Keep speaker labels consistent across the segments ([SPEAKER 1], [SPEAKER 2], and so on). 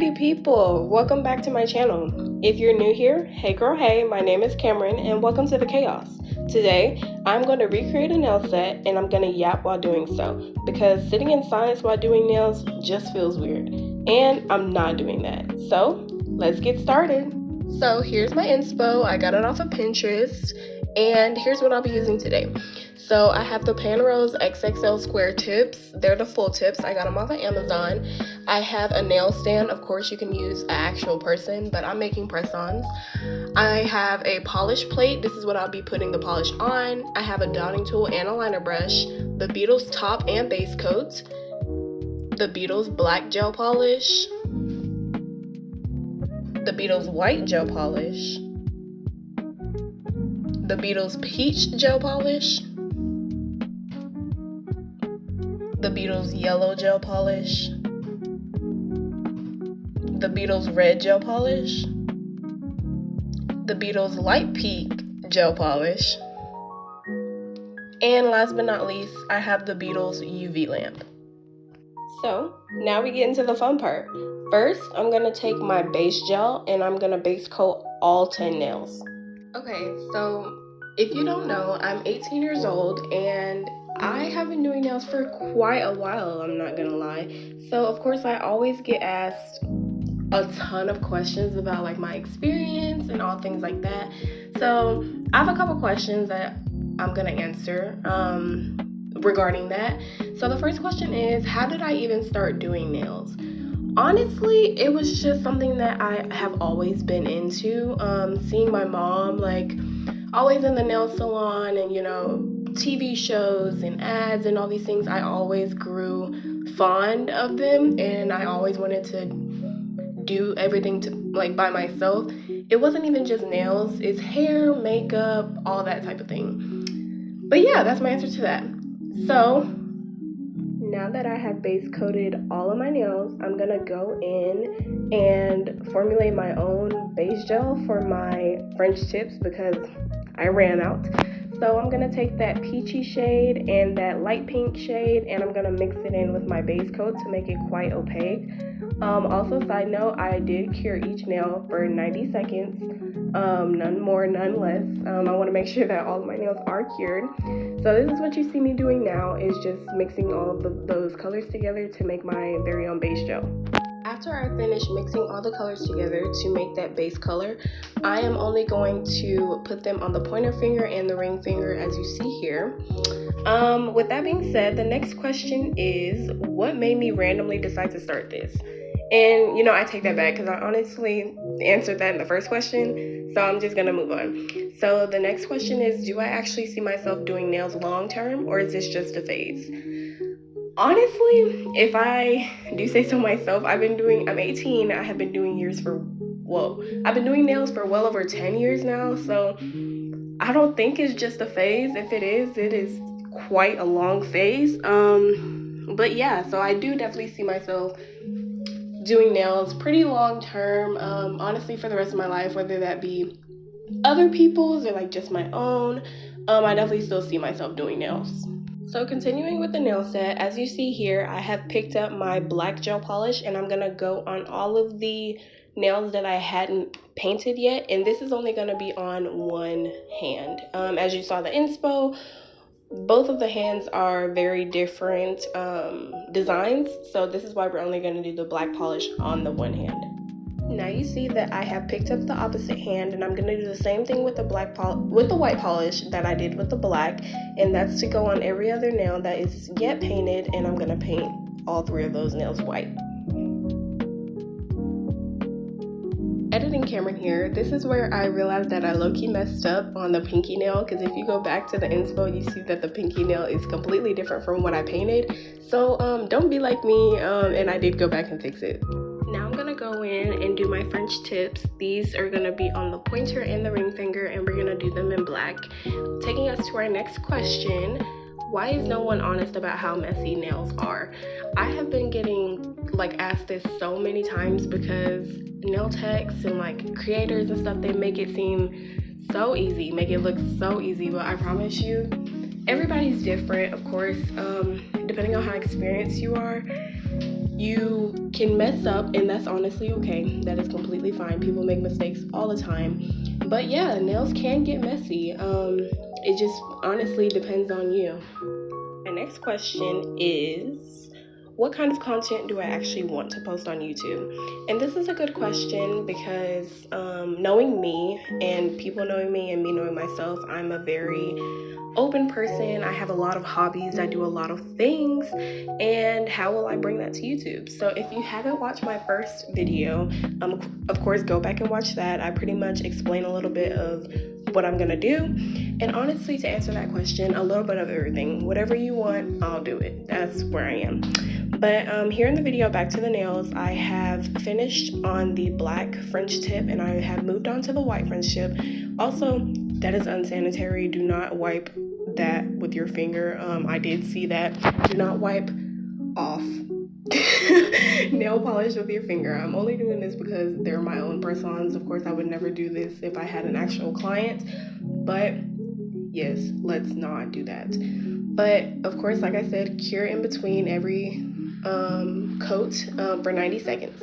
[SPEAKER 1] you people? Welcome back to my channel. If you're new here, hey girl, hey, my name is Cameron and welcome to the chaos. Today, I'm going to recreate a nail set and I'm going to yap while doing so because sitting in silence while doing nails just feels weird and I'm not doing that. So, let's get started. So, here's my inspo. I got it off of Pinterest and here's what I'll be using today. So I have the Panrose XXL square tips. They're the full tips. I got them off of Amazon. I have a nail stand. Of course, you can use an actual person, but I'm making press-ons. I have a polish plate. This is what I'll be putting the polish on. I have a dotting tool and a liner brush. The Beetles top and base coat. The Beetles black gel polish. The Beetles white gel polish. The Beetles peach gel polish. The Beetles yellow gel polish, the Beetles red gel polish, the Beetles light pink gel polish, and last but not least, I have the Beetles UV lamp. So, now we get into the fun part. First, I'm going to take my base gel and I'm going to base coat all 10 nails. Okay, so if you don't know, I'm 18 years old and I have been doing nails for quite a while, I'm not gonna lie. So of course I always get asked a ton of questions about like my experience and all things like that. So I have a couple questions that I'm gonna answer regarding that. So the first question is, how did I even start doing nails? Honestly, it was just something that I have always been into. Seeing my mom like always in the nail salon and TV shows and ads and all these things, I always grew fond of them and I always wanted to do everything to like by myself. It wasn't even just nails, it's hair, makeup, all that type of thing. But yeah, that's my answer to that. So now that I have base coated all of my nails, I'm gonna go in and formulate my own base gel for my French tips because I ran out. So I'm gonna take that peachy shade and that light pink shade and I'm gonna mix it in with my base coat to make it quite opaque. Also, side note, I did cure each nail for 90 seconds, none more, none less. I wanna make sure that all of my nails are cured. So this is what you see me doing now, is just mixing all of those colors together to make my very own base gel. After I finish mixing all the colors together to make that base color, I am only going to put them on the pointer finger and the ring finger as you see here. With that being said, the next question is, what made me randomly decide to start this? And I take that back because I honestly answered that in the first question, so I'm just gonna move on. So the next question is, do I actually see myself doing nails long term or is this just a phase? Honestly, if I do say so myself, I'm 18, I have been doing I've been doing nails for well over 10 years now, so I don't think it's just a phase. If it is quite a long phase. But yeah, so I do definitely see myself doing nails pretty long term, honestly for the rest of my life, whether that be other people's or like just my own. I definitely still see myself doing nails. So continuing with the nail set, as you see here, I have picked up my black gel polish and I'm gonna go on all of the nails that I hadn't painted yet, and this is only gonna be on one hand. As you saw the inspo, both of the hands are very different designs, so this is why we're only gonna do the black polish on the one hand. Now you see that I have picked up the opposite hand and I'm going to do the same thing with the white polish that I did with the black, and that's to go on every other nail that is yet painted, and I'm going to paint all three of those nails white. Editing Cameron here. This is where I realized that I low-key messed up on the pinky nail, because if you go back to the inspo, you see that the pinky nail is completely different from what I painted. So don't be like me, and I did go back and fix it. Now I'm gonna go in and do my French tips. These are gonna be on the pointer and the ring finger, and we're gonna do them in black. Taking us to our next question, why is no one honest about how messy nails are? I have been getting asked this so many times because nail techs and creators and stuff, they make it seem so easy, make it look so easy, but I promise you, everybody's different, of course, depending on how experienced you are. You can mess up, and that's honestly okay. That is completely fine. People make mistakes all the time. But yeah, nails can get messy. It just honestly depends on you. My next question is, what kind of content do I actually want to post on YouTube? And this is a good question because knowing me and people knowing me and me knowing myself, I'm a very open person. I have a lot of hobbies. I do a lot of things. And how will I bring that to YouTube? So if you haven't watched my first video, of course, go back and watch that. I pretty much explain a little bit of what I'm gonna do. And honestly, to answer that question, a little bit of everything. Whatever you want, I'll do it. That's where I am. But here in the video, back to the nails, I have finished on the black French tip and I have moved on to the white French tip. Also, that is unsanitary. Do not wipe that with your finger. I did see that. Do not wipe off nail polish with your finger. I'm only doing this because they're my own press-ons. Of course, I would never do this if I had an actual client, but yes, let's not do that. But of course, like I said, cure in between every coat for 90 seconds.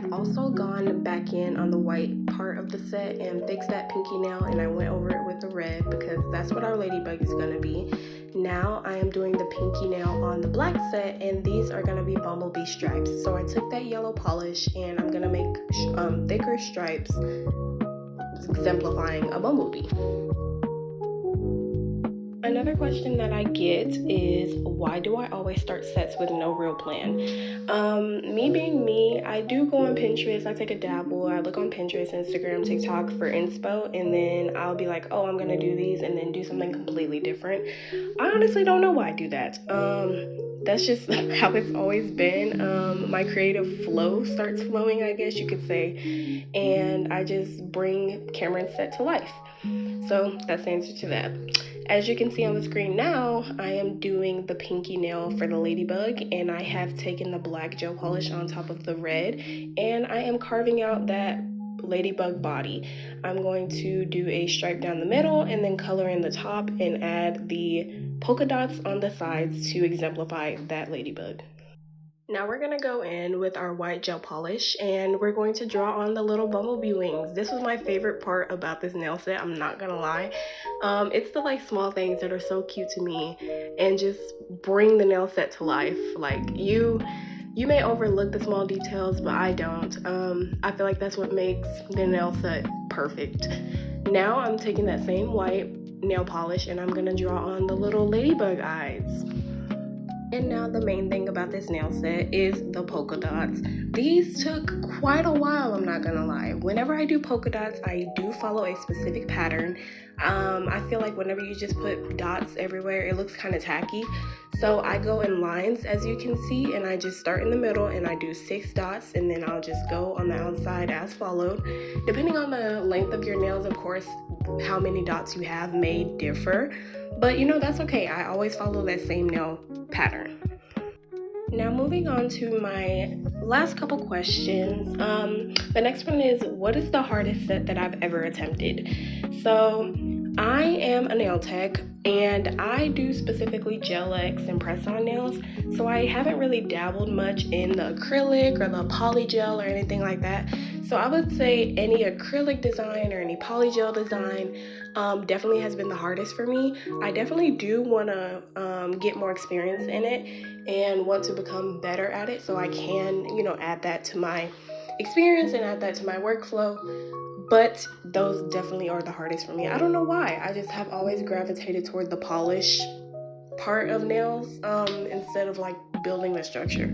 [SPEAKER 1] Also gone back in on the white part of the set and fixed that pinky nail, and I went over it with the red because that's what our ladybug is going to be. Now I am doing the pinky nail on the black set, and these are going to be bumblebee stripes. So I took that yellow polish and I'm going to make thicker stripes exemplifying a bumblebee. Another question that I get is, why do I always start sets with no real plan? Me being me, I do go on Pinterest, I take a dabble, I look on Pinterest, Instagram, TikTok for inspo, and then I'll be like, oh, I'm gonna do these, and then do something completely different. I honestly don't know why I do that. That's just how it's always been. My creative flow starts flowing, I guess you could say, and I just bring Cameron's set to life. So that's the answer to that. As you can see on the screen now, I am doing the pinky nail for the ladybug, and I have taken the black gel polish on top of the red, and I am carving out that ladybug body. I'm going to do a stripe down the middle and then color in the top and add the polka dots on the sides to exemplify that ladybug. Now we're going to go in with our white gel polish and we're going to draw on the little bumblebee wings. This was my favorite part about this nail set, I'm not going to lie. It's the like small things that are so cute to me and just bring the nail set to life. Like you may overlook the small details, but I don't. I feel like that's what makes the nail set perfect. Now I'm taking that same white nail polish and I'm going to draw on the little ladybug eyes. And now the main thing about this nail set is the polka dots. These took quite a while, I'm not gonna lie. Whenever I do polka dots, I do follow a specific pattern. I feel like whenever you just put dots everywhere, it looks kind of tacky. So I go in lines, as you can see, and I just start in the middle and I do 6 dots, and then I'll just go on the outside as followed. Depending on the length of your nails, of course, how many dots you have may differ. But you know, that's okay. I always follow that same nail pattern. Now moving on to my last couple questions. The next one is, what is the hardest set that I've ever attempted? So I am a nail tech and I do specifically gel X and press-on nails, so I haven't really dabbled much in the acrylic or the polygel or anything like that. So I would say any acrylic design or any polygel design definitely has been the hardest for me. I definitely do want to get more experience in it and want to become better at it so I can, add that to my experience and add that to my workflow. But those definitely are the hardest for me. I don't know why. I just have always gravitated toward the polish part of nails instead of like building the structure.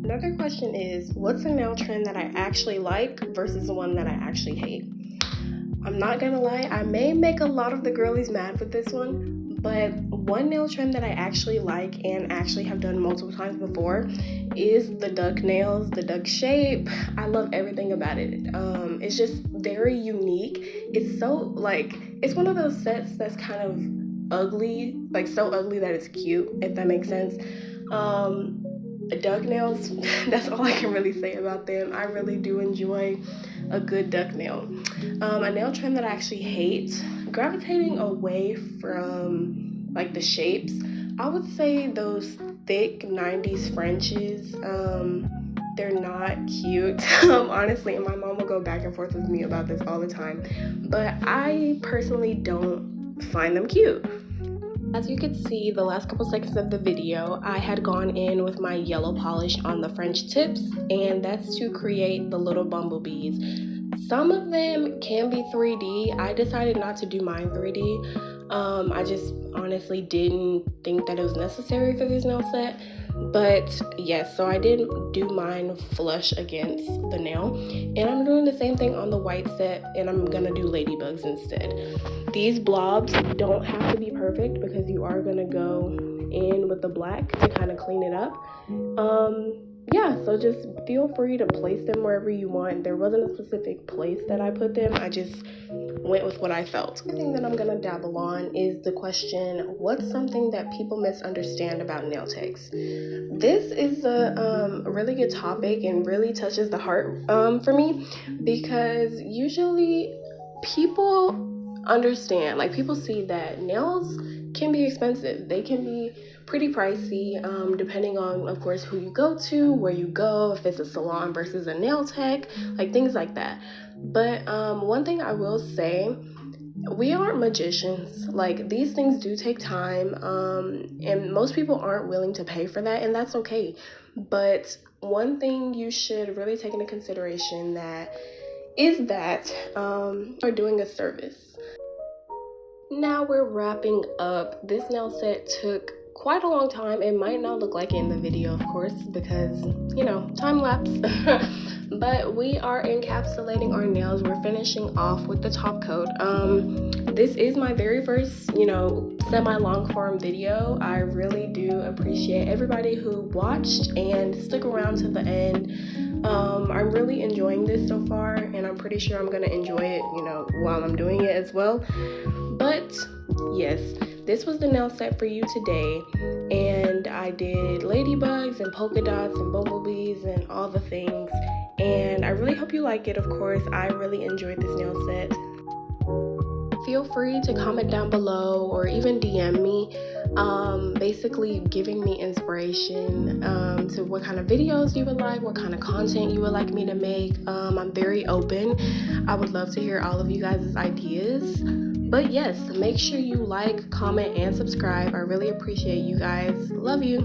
[SPEAKER 1] Another question is, what's a nail trend that I actually like versus the one that I actually hate? I'm not gonna lie, I may make a lot of the girlies mad with this one, but one nail trend that I actually like and actually have done multiple times before is the duck nails, the duck shape. I love everything about it. It's just very unique. It's so it's one of those sets that's kind of ugly, like so ugly that it's cute, if that makes sense. Duck nails, that's all I can really say about them. I really do enjoy a good duck nail. A nail trim that I actually hate, gravitating away from like the shapes, I would say those thick 90s Frenches. They're not cute, honestly, and my mom will go back and forth with me about this all the time, but I personally don't find them cute. As you can see, the last couple seconds of the video, I had gone in with my yellow polish on the French tips, and that's to create the little bumblebees. Some of them can be 3D. I decided not to do mine 3D. I just honestly didn't think that it was necessary for this nail set. But yes, so I did do mine flush against the nail, and I'm doing the same thing on the white set, and I'm gonna do ladybugs instead. These blobs don't have to be perfect because you are gonna go in with the black to kind of clean it up. Yeah, so just feel free to place them wherever you want. There wasn't a specific place that I put them. I just went with what I felt. The thing that I'm gonna dabble on is the question, what's something that people misunderstand about nail techs? This is a really good topic and really touches the heart for me, because usually people understand, like people see that nails can be expensive. They can be pretty pricey, depending on, of course, who you go to, where you go, if it's a salon versus a nail tech, like things like that. But one thing I will say, we aren't magicians. Like, these things do take time, and most people aren't willing to pay for that, and that's okay. But one thing you should really take into consideration is that are doing a service. Now we're wrapping up. This nail set took quite a long time. It might not look like it in the video, of course, because, you know, time lapse. But we are encapsulating our nails. We're finishing off with the top coat. This is my very first, semi-long form video. I really do appreciate everybody who watched and stuck around to the end. I'm really enjoying this so far, and I'm pretty sure I'm gonna enjoy it, while I'm doing it as well. But yes, this was the nail set for you today, and I did ladybugs and polka dots and bumblebees and all the things, and I really hope you like it. Of course, I really enjoyed this nail set. Feel free to comment down below or even DM me, basically giving me inspiration to what kind of videos you would like, what kind of content you would like me to make. I'm very open. I would love to hear all of you guys' ideas. But yes, make sure you like, comment, and subscribe. I really appreciate you guys. Love you.